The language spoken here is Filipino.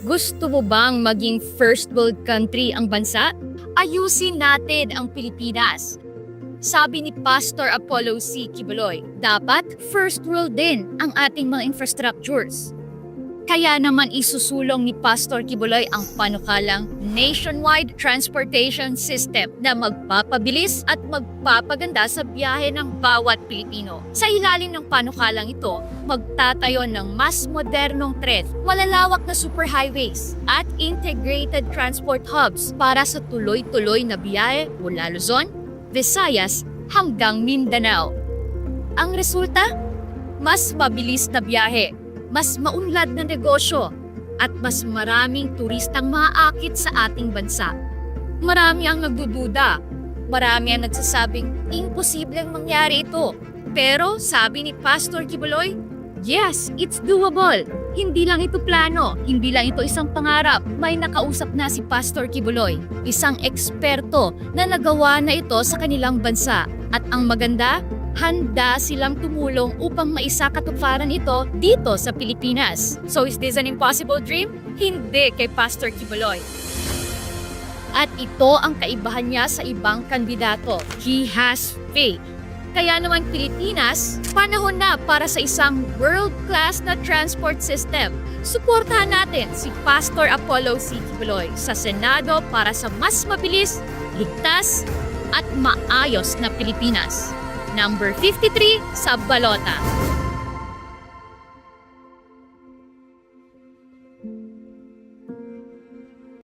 Gusto mo bang maging first world country ang bansa? Ayusin natin ang Pilipinas. Sabi ni Pastor Apollo C. Quiboloy, dapat first world din ang ating mga infrastructures. Kaya naman isusulong ni Pastor Quiboloy ang panukalang nationwide transportation system na magpapabilis at magpapaganda sa biyahe ng bawat Pilipino. Sa ilalim ng panukalang ito, magtatayo ng mas modernong tren, malalawak na superhighways at integrated transport hubs para sa tuloy-tuloy na biyahe mula Luzon, Visayas hanggang Mindanao. Ang resulta? Mas mabilis na biyahe, mas maunlad na negosyo, at mas maraming turistang maaakit sa ating bansa. Marami ang nagdududa, marami ang nagsasabing imposibleng mangyari ito. Pero sabi ni Pastor Quiboloy, yes, it's doable. Hindi lang ito plano, hindi lang ito isang pangarap. May nakausap na si Pastor Quiboloy, isang eksperto na nagawa na ito sa kanilang bansa. At ang maganda, handa silang tumulong upang maisakatuparan ito dito sa Pilipinas. So is this an impossible dream? Hindi kay Pastor Quiboloy. At ito ang kaibahan niya sa ibang kandidato. He has faith. Kaya naman Pilipinas, panahon na para sa isang world-class na transport system. Suportahan natin si Pastor Apollo C. Quiboloy sa Senado para sa mas mabilis, ligtas, at maayos na Pilipinas. Number 53 sa balota.